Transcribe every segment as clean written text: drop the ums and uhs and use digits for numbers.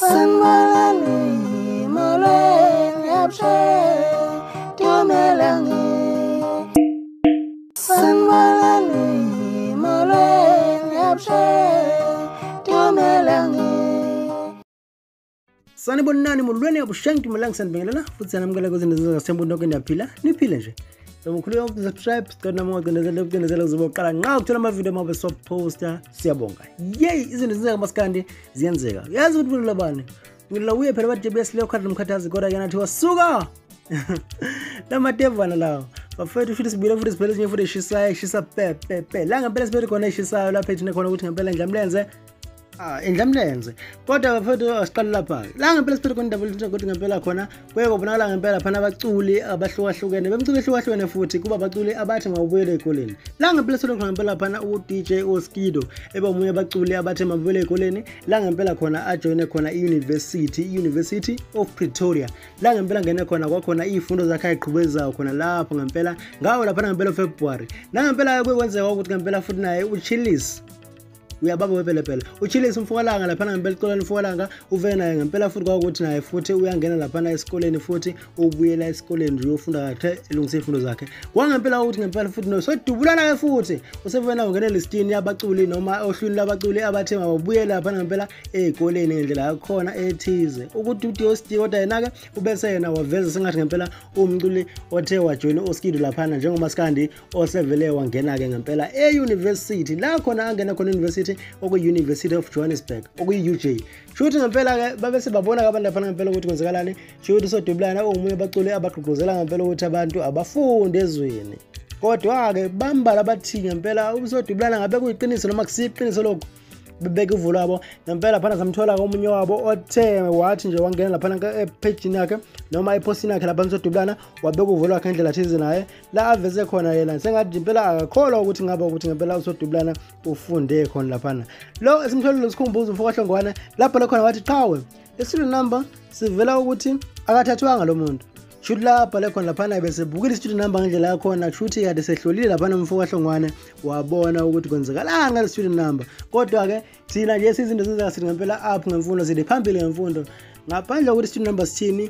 Sanbalali molweni yapshe tumelangi Sanbalali molweni yapshe tumelangi Sanibonani molweni yabushangi tumelangi sanibingelela futhi sanamukela kwezinto zezinto nonke niyaphila niphile nje Mkhulu subscribe sidona mo ngenzela uzoboqala nqa ukuthola ama video mabe so poster siyabonga yey izinto zenzeka maskandi ziyenzeka yazi ukuthi bona labani ngila uye phela bathi besileyo khadi nomkhathazi kodwa yana thiwa suka lamatevana lawo bafethu futhi sibile futhi siphele nje futhi shisa pepe la ngempela sibele khona eshisayo lapha ethina khona ukuthi ngempela ndlamlenze indlamlenze kodwa bafethu asiqala lapha la ngempela siphethe khona indaba ukuthi ngempela khona kweko bonakala ngempela phana abaculi abahlukahlukene bemculo ehlukahlukene futhi kuba abaculi abathi mabuyele ekoleni la ngempela solo khona ngempela phana uDJ Oskido eba umunye abaculi abathi mabuyele ekoleni la ngempela khona ajoine khona University of Pretoria la ngempela ngene khona kwakhona izifundo zakhe ayiqhubeza khona lapho ngempela ngawo lapha ngempela February la ngempela kwenzeka ukuthi ngempela futhi naye uChillis uyababa wepelepele uChillis umfukalanga lapha ngempela ikoleni umfukalanga uvele naye ngempela futhi kwakuthi naye futhi uyangena lapha esikoleni futhi ubuyela esikoleni uyofunda kahle elungisa izifundo zakhe kwangempela ukuthi ngempela futhi nosodubulana ke futhi usevena ungena listini yabaculi noma ohlwini labaculi abathe mabuyela lapha ngempela ezikoleni ngendlela yakhona ethize ukuthi uDSD kodwa yena ke ubese yena waveza sengathi ngempela umculi othe wajoina Oskido lapha njengoMaskandi osevele wangena ke ngempela euniversity la khona angena khona university University of Johannesburg UJ shuthi ngempela ke babese babona abantu lapha ngempela ukuthi kwenzakalani shuthi Usodubulana umunye abaculi abagqugquzela ngempela ukuthi abantu abafunde ezweni kodwa ke bamba labathi ngempela Usodubulana ngabe kuyiqiniso noma kusiqiniso lokho bebeke uvulo wabo ngempela phana samthola komunye wabo othe wathi nje wangena lapha page yakhe noma ipostini yakhe lapha Usodubulana wabeka uvulo wakhe ngendlela thize naye la aveze khona yena sengathi impela akakholwa ukuthi ngaba ukuthi ngempela Usodubulana ufunde khona lapha lo esimtholile sikhumbuzo umfokahlongwane lapho le khona wathi qawe lesilo number sivela ukuthi akathathwanga lo muntu shuthi lapha le khona lapha bese bukile student number ngendlela yakhona shuthi kade sehlolile lapha umfokahlongwane wabona ukuthi kwenzakalanga ngale student number kodwa ke thina nje izinto zenzeka sithi ngempela up ngemfundo sithi phambili ngemfundo ngaphandle ukuthi student number sithini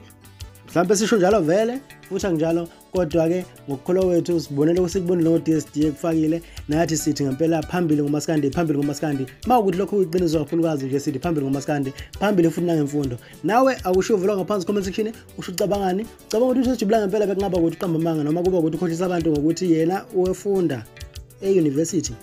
mhlawumbe sisho njalo vele futhi njalo kodwa ke ngokukholwa wethu sibonele usikubonile uDSD ekufakile nathi sithi ngempela phambili ngomaskandi mawukuthi lokho uyiqiniso kakhulukazi nje sithi phambili ngomaskandi phambili futhi nangemfundo nawe akusho velo ngaphansi comment section usho ucabangani cabanga ukuthi Usodubulana ngempela bekungaba ukuthi uqamba amanga noma kuba ukuthi ukhohlisa abantu ngokuthi yena uwefunda euniversity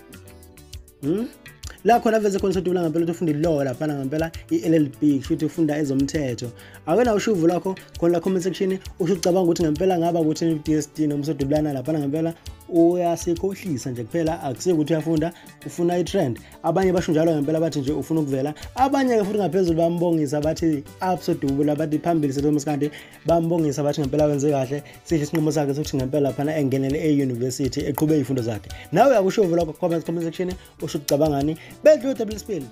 la khona veze khona Usodubulana ngempela ukuthi ufunda law lapha ngempela iLLB futhi ufunda ezomthetho awena ushuvu lakho khona la comment section usho ucabanga ukuthi ngempela ngaba ukuthi uDSD noma Usodubulana lapha ngempela uyasikhohlisa nje kuphela akusiyo ukuthi uyafunda ufuna itrend abanye basho njalo ngempela bathi nje ufuna ukuvela abanye ke futhi ngaphezulu bambongisa bathi Usodubulana bathi phambili seThomaskandi bambongisa bathi ngempela wenze kahle sihle isinqumo sakhe sokuthi ngempela lapha engenele euniversity eqhube izifundo zakhe nawe akusho lokho comment section usho ucabangani bedlu uDSD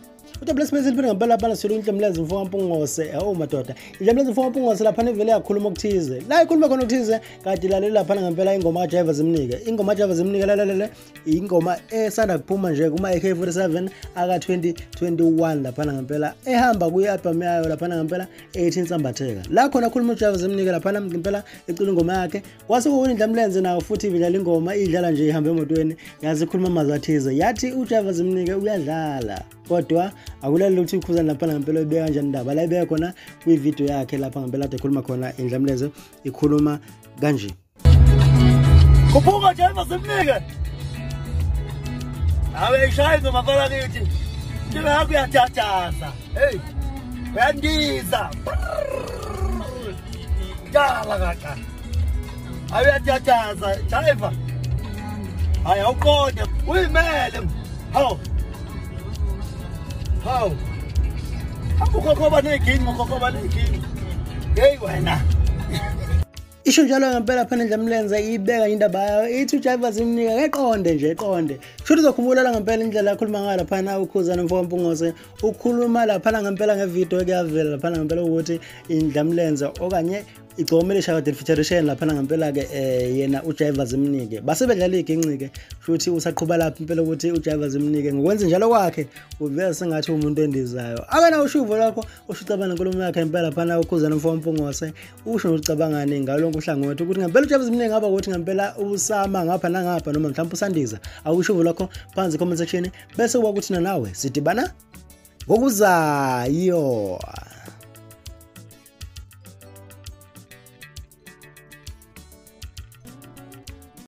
uDSD siliphe ngempela lapha silo indlemlenze mfokampungose madoda indlemlenze mfokampungose lapha nevele yakhuluma ukuthize la ikhuluma khona ukuthize kade lalela lapha ngempela ingoma uJaiva zimnike ingoma uJaiva zimnike lalela ingoma esanda kuphuma nje kuma AK47 aka 2021 lapha ngempela ehamba kuyi album yayo lapha ngempela 18 Sambatheka la khona khuluma uJaiva zimnike lapha ngempela ecula ingoma yakhe kwase kuwona indlemlenze nawo futhi idlala ingoma idlala nje ihamba emotweni yazi ikhuluma amazwi athize yathi uJaiva zimnike uyadlala kodwa akulaleli ukuthi UKhuzani lapha ngempela ibeka kanjani indaba la ibeka khona kwi video yakhe lapha ngempela ade khuluma khona indlamleze ikhuluma kanje Kuphuka uJaiva zimnike awe ishaya ngomafala lithi ndina yakho yathathaza hey uyandiza dala kaka awe yathathaza Jaiva hayi awuqonde uyimele hawo hawo akukhokhoba neking ngokhokhoba neking hey wena isho njalo ngempela phana indlamlenze ibeka indaba yayo ithi uJaiva zimnika eqonde nje eqonde shuthi uzokhumbula ngempela indlela yakhuluma ngayo lapha uKhuzani mfokampungose ukhuluma lapha ngempela ngevideo ekuyavela lapha ngempela ukuthi indlamlenze okanye icomele shaka featuration lapha ngempela ke yena uJaiva zimnike base bedlala iginci-ke futhi usaqhuba lapha impela ukuthi uJaiva zimnike ngokwenza njalo kwakhe uveza sengathi umuntu endizayo akana ushuvo lakho ushucabana nkulumo yakhe impela phana ukhuzana mfompongose usho ucabangani ngalo lonke uhlangothi ukuthi ngempela uJaiva zimnike ngaba ukuthi ngempela usama ngapha nangapha noma mhlawumbe usandiza akushuvo lakho phansi comment section bese kuba ukuthi nawe sidibana ngokuzayo.